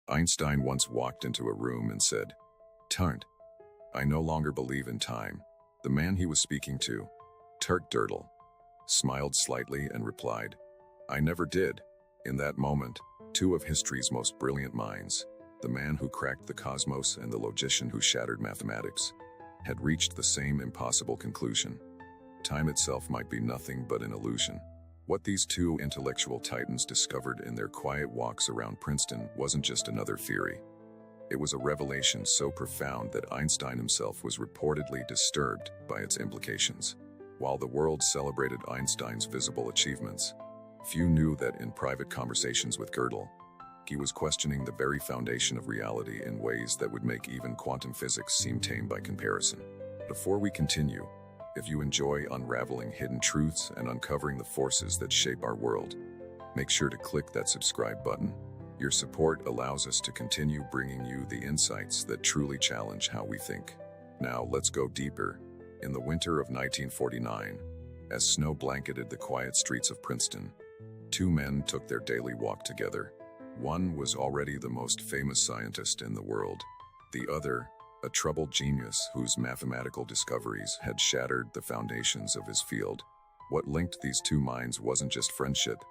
Einstein once walked into a room and said, "Tarnt, I no longer believe in time." The man he was speaking to, Gödel, smiled slightly and replied, "I never did." In that moment, two of history's most brilliant minds, the man who cracked the cosmos and the logician who shattered mathematics, had reached the same impossible conclusion. Time itself might be nothing but an illusion. What these two intellectual titans discovered in their quiet walks around Princeton wasn't just another theory. It was a revelation so profound that Einstein himself was reportedly disturbed by its implications. While the world celebrated Einstein's visible achievements, few knew that in private conversations with Gödel, he was questioning the very foundation of reality in ways that would make even quantum physics seem tame by comparison. Before we continue, if you enjoy unraveling hidden truths and uncovering the forces that shape our world, make sure to click that subscribe button. Your support allows us to continue bringing you the insights that truly challenge how we think. Now let's go deeper. In the winter of 1949, as snow blanketed the quiet streets of Princeton, two men took their daily walk together. One was already the most famous scientist in the world. The other, a troubled genius whose mathematical discoveries had shattered the foundations of his field. What linked these two minds wasn't just friendship,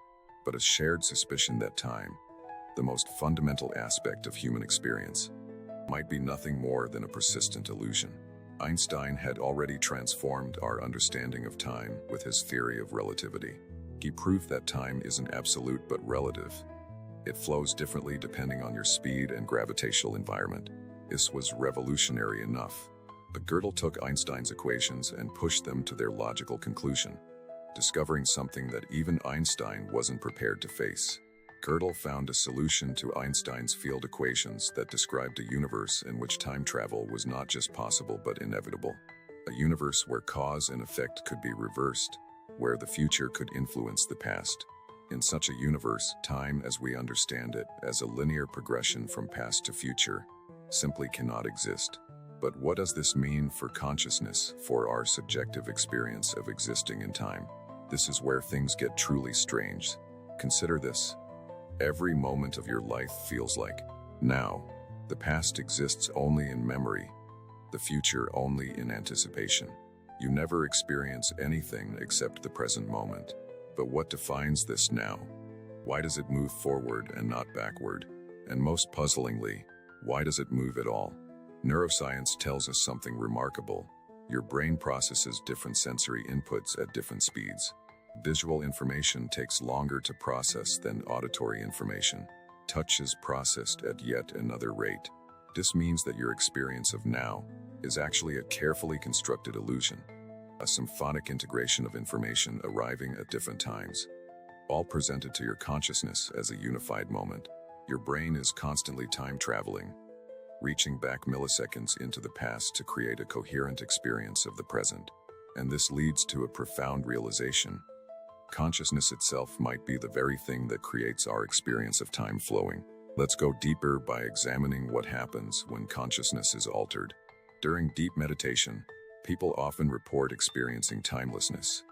but a shared suspicion that time, the most fundamental aspect of human experience, might be nothing more than a persistent illusion. Einstein had already transformed our understanding of time with his theory of relativity. He proved that time isn't absolute but relative. It flows differently depending on your speed and gravitational environment. This was revolutionary enough, but Gödel took Einstein's equations and pushed them to their logical conclusion, discovering something that even Einstein wasn't prepared to face. Gödel found a solution to Einstein's field equations that described a universe in which time travel was not just possible but inevitable. A universe where cause and effect could be reversed, where the future could influence the past. In such a universe, time as we understand it, as a linear progression from past to future, simply cannot exist. But what does this mean for consciousness, for our subjective experience of existing in time? This is where things get truly strange. Consider this. Every moment of your life feels like now. The past exists only in memory, the future only in anticipation. You never experience anything except the present moment. But what defines this now? Why does it move forward and not backward? And most puzzlingly, why does it move at all? Neuroscience tells us something remarkable. Your brain processes different sensory inputs at different speeds. Visual information takes longer to process than auditory information. Touch is processed at yet another rate. This means that your experience of now is actually a carefully constructed illusion, a symphonic integration of information arriving at different times, all presented to your consciousness as a unified moment. Your brain is constantly time traveling, reaching back milliseconds into the past to create a coherent experience of the present. And this leads to a profound realization. Consciousness itself might be the very thing that creates our experience of time flowing. Let's go deeper by examining what happens when consciousness is altered. During deep meditation, people often report experiencing timelessness,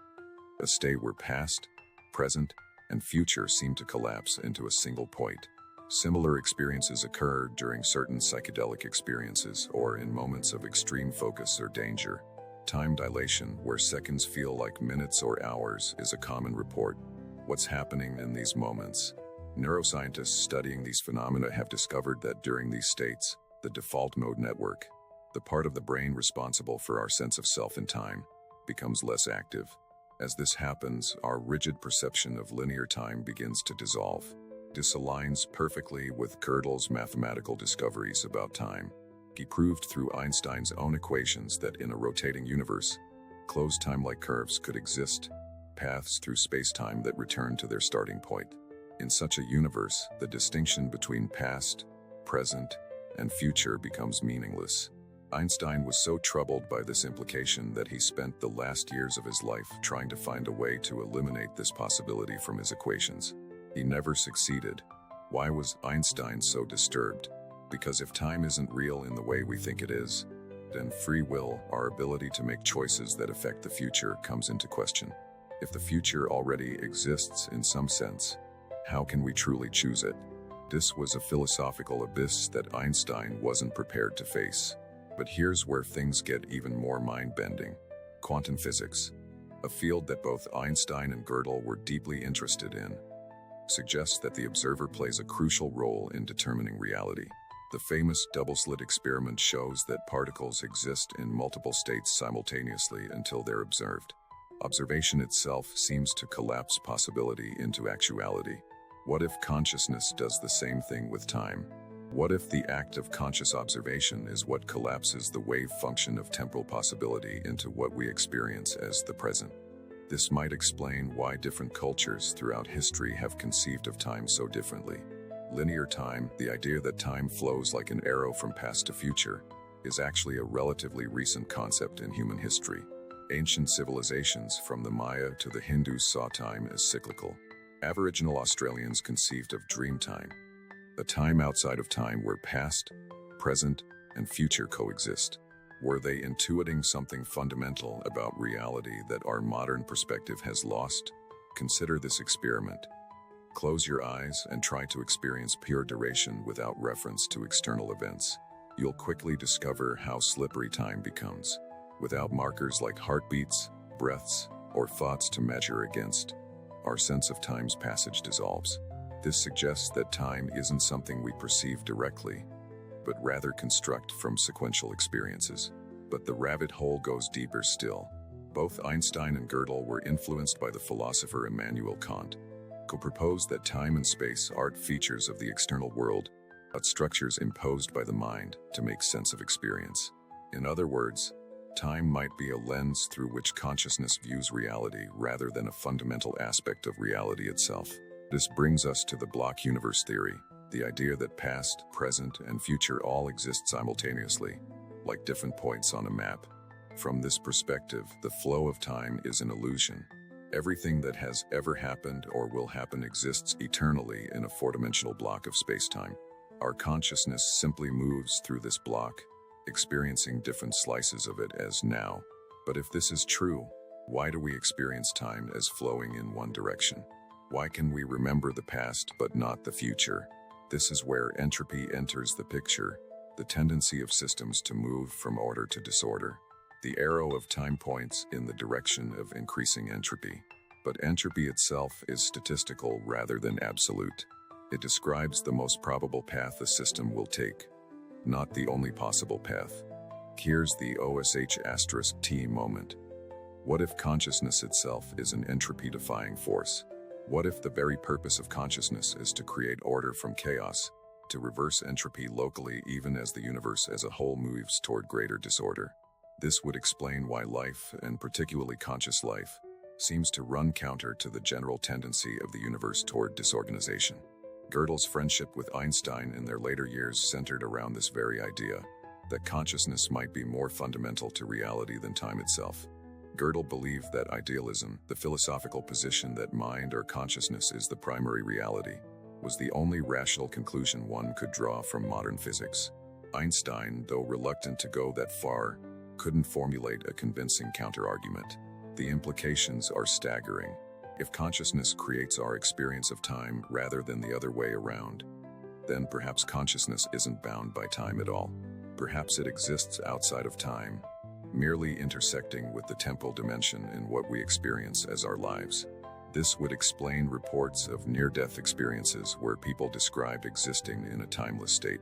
a state where past, present, and future seem to collapse into a single point. Similar experiences occur during certain psychedelic experiences or in moments of extreme focus or danger. Time dilation, where seconds feel like minutes or hours, is a common report. What's happening in these moments? Neuroscientists studying these phenomena have discovered that during these states, the default mode network, the part of the brain responsible for our sense of self in time, becomes less active. As this happens, our rigid perception of linear time begins to dissolve. This aligns perfectly with Gödel's mathematical discoveries about time. He proved through Einstein's own equations that in a rotating universe, closed time-like curves could exist, paths through space-time that return to their starting point. In such a universe, the distinction between past, present, and future becomes meaningless. Einstein was so troubled by this implication that he spent the last years of his life trying to find a way to eliminate this possibility from his equations. He never succeeded. Why was Einstein so disturbed? Because if time isn't real in the way we think it is, then free will, our ability to make choices that affect the future, comes into question. If the future already exists in some sense, how can we truly choose it? This was a philosophical abyss that Einstein wasn't prepared to face. But here's where things get even more mind-bending. Quantum physics, a field that both Einstein and Gödel were deeply interested in, suggests that the observer plays a crucial role in determining reality. The famous double-slit experiment shows that particles exist in multiple states simultaneously until they're observed. Observation itself seems to collapse possibility into actuality. What if consciousness does the same thing with time? What if the act of conscious observation is what collapses the wave function of temporal possibility into what we experience as the present? This might explain why different cultures throughout history have conceived of time so differently. Linear time, the idea that time flows like an arrow from past to future, is actually a relatively recent concept in human history. Ancient civilizations, from the Maya to the Hindus, saw time as cyclical. Aboriginal Australians conceived of dream time, a time outside of time where past, present, and future coexist. Were they intuiting something fundamental about reality that our modern perspective has lost? Consider this experiment. Close your eyes and try to experience pure duration without reference to external events. You'll quickly discover how slippery time becomes. Without markers like heartbeats, breaths, or thoughts to measure against, our sense of time's passage dissolves. This suggests that time isn't something we perceive directly, but rather construct from sequential experiences. But the rabbit hole goes deeper still. Both Einstein and Gödel were influenced by the philosopher Immanuel Kant, who proposed that time and space aren't features of the external world, but structures imposed by the mind to make sense of experience. In other words, time might be a lens through which consciousness views reality rather than a fundamental aspect of reality itself. This brings us to the block universe theory, the idea that past, present, and future all exist simultaneously, like different points on a map. From this perspective, the flow of time is an illusion. Everything that has ever happened or will happen exists eternally in a four-dimensional block of space-time. Our consciousness simply moves through this block, experiencing different slices of it as now. But if this is true, why do we experience time as flowing in one direction? Why can we remember the past but not the future? This is where entropy enters the picture, the tendency of systems to move from order to disorder. The arrow of time points in the direction of increasing entropy. But entropy itself is statistical rather than absolute. It describes the most probable path a system will take, not the only possible path. Here's the OSH*T moment. What if consciousness itself is an entropy-defying force? What if the very purpose of consciousness is to create order from chaos, to reverse entropy locally even as the universe as a whole moves toward greater disorder? This would explain why life, and particularly conscious life, seems to run counter to the general tendency of the universe toward disorganization. Gödel's friendship with Einstein in their later years centered around this very idea, that consciousness might be more fundamental to reality than time itself. Gödel believed that idealism, the philosophical position that mind or consciousness is the primary reality, was the only rational conclusion one could draw from modern physics. Einstein, though reluctant to go that far, couldn't formulate a convincing counterargument. The implications are staggering. If consciousness creates our experience of time rather than the other way around, then perhaps consciousness isn't bound by time at all. Perhaps it exists outside of time, merely intersecting with the temporal dimension in what we experience as our lives. This would explain reports of near-death experiences where people described existing in a timeless state.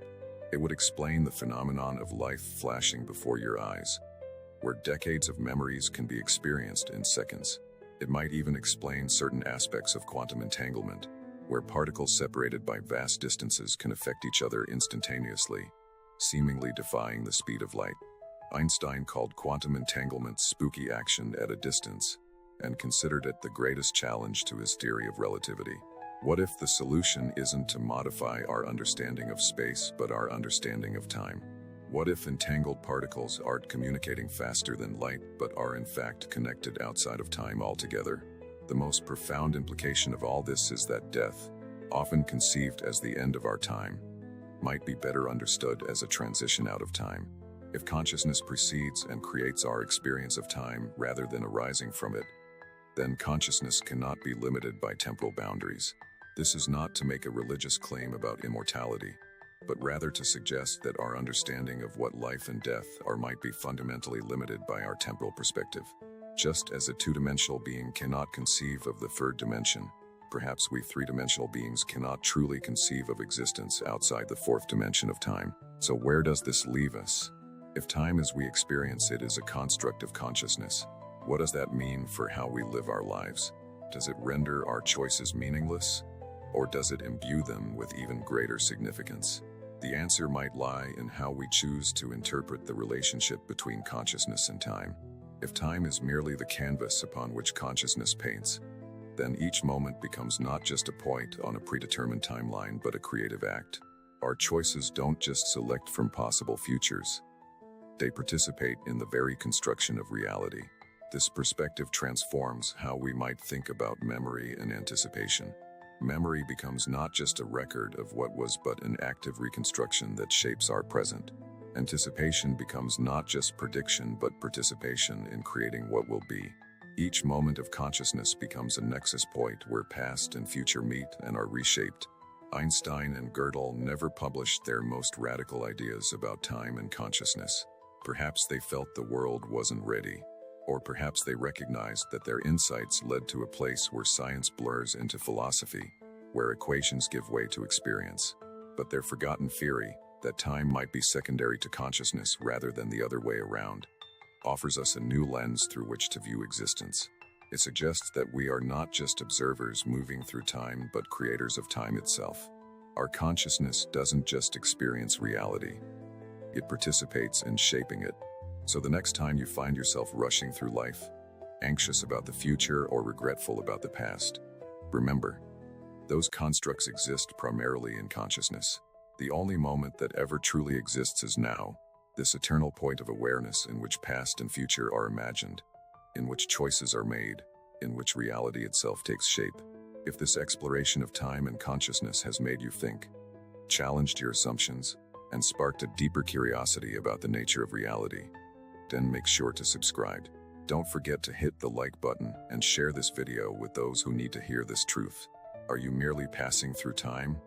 It would explain the phenomenon of life flashing before your eyes, where decades of memories can be experienced in seconds. It might even explain certain aspects of quantum entanglement, where particles separated by vast distances can affect each other instantaneously, seemingly defying the speed of light. Einstein called quantum entanglement spooky action at a distance, and considered it the greatest challenge to his theory of relativity. What if the solution isn't to modify our understanding of space but our understanding of time? What if entangled particles aren't communicating faster than light but are in fact connected outside of time altogether? The most profound implication of all this is that death, often conceived as the end of our time, might be better understood as a transition out of time. If consciousness precedes and creates our experience of time rather than arising from it, then consciousness cannot be limited by temporal boundaries. This is not to make a religious claim about immortality, but rather to suggest that our understanding of what life and death are might be fundamentally limited by our temporal perspective. Just as a two-dimensional being cannot conceive of the third dimension, perhaps we three-dimensional beings cannot truly conceive of existence outside the fourth dimension of time. So where does this leave us? If time as we experience it is a construct of consciousness, what does that mean for how we live our lives? Does it render our choices meaningless, or does it imbue them with even greater significance? The answer might lie in how we choose to interpret the relationship between consciousness and time. If time is merely the canvas upon which consciousness paints, then each moment becomes not just a point on a predetermined timeline, but a creative act. Our choices don't just select from possible futures. They participate in the very construction of reality. This perspective transforms how we might think about memory and anticipation. Memory becomes not just a record of what was, but an active reconstruction that shapes our present. Anticipation becomes not just prediction, but participation in creating what will be. Each moment of consciousness becomes a nexus point where past and future meet and are reshaped. Einstein and Gödel never published their most radical ideas about time and consciousness. Perhaps they felt the world wasn't ready, or perhaps they recognized that their insights led to a place where science blurs into philosophy, where equations give way to experience. But their forgotten theory, that time might be secondary to consciousness rather than the other way around, offers us a new lens through which to view existence. It suggests that we are not just observers moving through time, but creators of time itself. Our consciousness doesn't just experience reality, it participates in shaping it. So the next time you find yourself rushing through life, anxious about the future or regretful about the past, remember, those constructs exist primarily in consciousness. The only moment that ever truly exists is now, this eternal point of awareness in which past and future are imagined, in which choices are made, in which reality itself takes shape. If this exploration of time and consciousness has made you think, challenged your assumptions, and sparked a deeper curiosity about the nature of reality, then make sure to subscribe. Don't forget to hit the like button and share this video with those who need to hear this truth. Are you merely passing through time,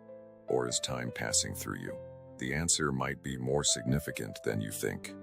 or is time passing through you? The answer might be more significant than you think.